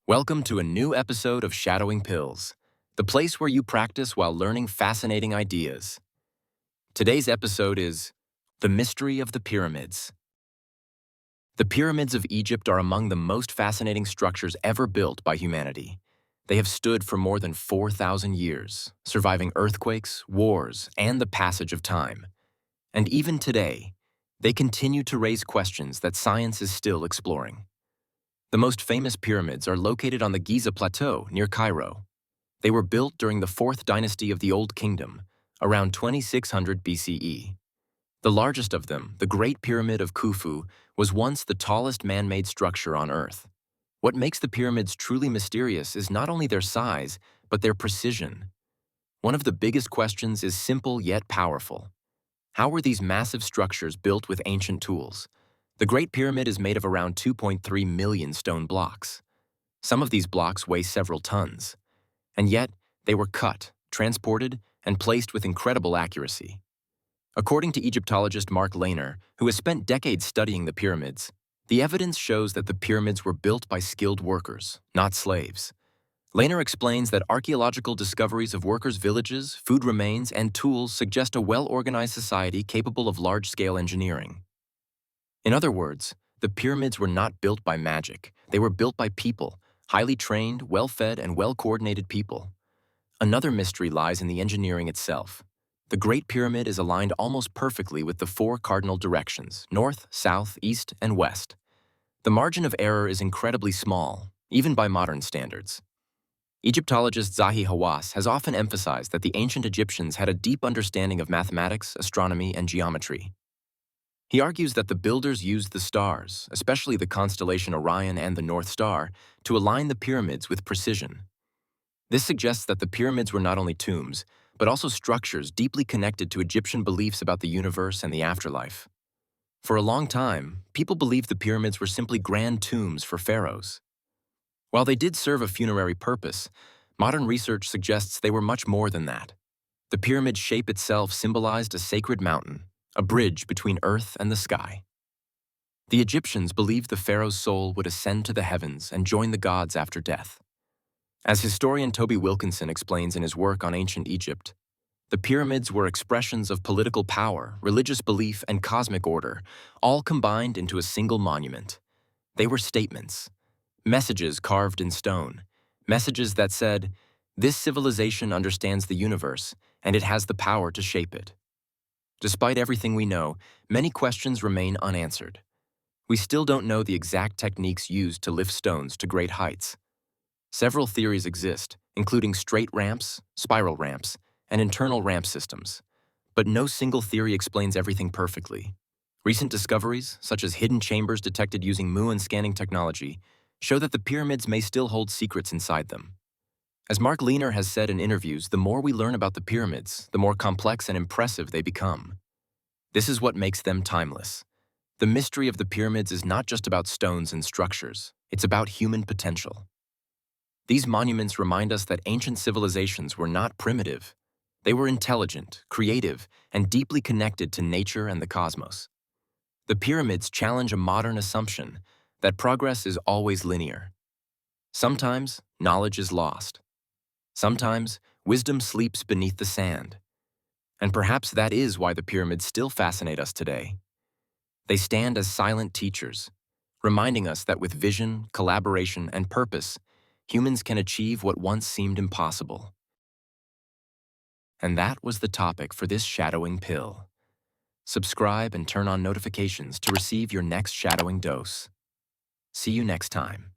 Welcome to a new episode of Shadowing Pills, the place where you practice while learning fascinating ideas. Today's episode is The Mystery of the Pyramids. The pyramids of Egypt are among the most fascinating structures ever built by humanity. They have stood for more than 4,000 years, surviving earthquakes, wars, and the passage of time. And even today, they continue to raise questions that science is still exploring. The most famous pyramids are located on the Giza Plateau near Cairo. They were built during the 4th dynasty of the Old Kingdom, around 2600 BCE. The largest of them, the Great Pyramid of Khufu, was once the tallest man-made structure on Earth. What makes the pyramids truly mysterious is not only their size, but their precision. One of the biggest questions is simple yet powerful. How were these massive structures built with ancient tools? The Great Pyramid is made of around 2.3 million stone blocks. Some of these blocks weigh several tons. And yet, they were cut, transported, and placed with incredible accuracy. According to Egyptologist Mark Lehner, who has spent decades studying the pyramids, the evidence shows that the pyramids were built by skilled workers, not slaves. Lehner explains that archaeological discoveries of workers' villages, food remains, and tools suggest a well-organized society capable of large-scale engineering. In other words, the pyramids were not built by magic. They were built by people, highly trained, well-fed, and well-coordinated people. Another mystery lies in the engineering itself. The Great Pyramid is aligned almost perfectly with the 4 cardinal directions: north, south, east, and west. The margin of error is incredibly small, even by modern standards. Egyptologist Zahi Hawass has often emphasized that the ancient Egyptians had a deep understanding of mathematics, astronomy, and geometry. He argues that the builders used the stars, especially the constellation Orion and the North Star, to align the pyramids with precision. This suggests that the pyramids were not only tombs, but also structures deeply connected to Egyptian beliefs about the universe and the afterlife. For a long time, people believed the pyramids were simply grand tombs for pharaohs. While they did serve a funerary purpose, modern research suggests they were much more than that. The pyramid shape itself symbolized a sacred mountain, a bridge between earth and the sky. The Egyptians believed the pharaoh's soul would ascend to the heavens and join the gods after death. As historian Toby Wilkinson explains in his work on ancient Egypt, the pyramids were expressions of political power, religious belief, and cosmic order, all combined into a single monument. They were statements, messages carved in stone, messages that said, "This civilization understands the universe, and it has the power to shape it." Despite everything we know, many questions remain unanswered. We still don't know the exact techniques used to lift stones to great heights. Several theories exist, including straight ramps, spiral ramps, and internal ramp systems. But no single theory explains everything perfectly. Recent discoveries, such as hidden chambers detected using muon scanning technology, show that the pyramids may still hold secrets inside them. As Mark Lehner has said in interviews, the more we learn about the pyramids, the more complex and impressive they become. This is what makes them timeless. The mystery of the pyramids is not just about stones and structures, it's about human potential. These monuments remind us that ancient civilizations were not primitive. They were intelligent, creative, and deeply connected to nature and the cosmos. The pyramids challenge a modern assumption that progress is always linear. Sometimes, knowledge is lost. Sometimes, wisdom sleeps beneath the sand. And perhaps that is why the pyramids still fascinate us today. They stand as silent teachers, reminding us that with vision, collaboration, and purpose, humans can achieve what once seemed impossible. And that was the topic for this shadowing pill. Subscribe and turn on notifications to receive your next shadowing dose. See you next time.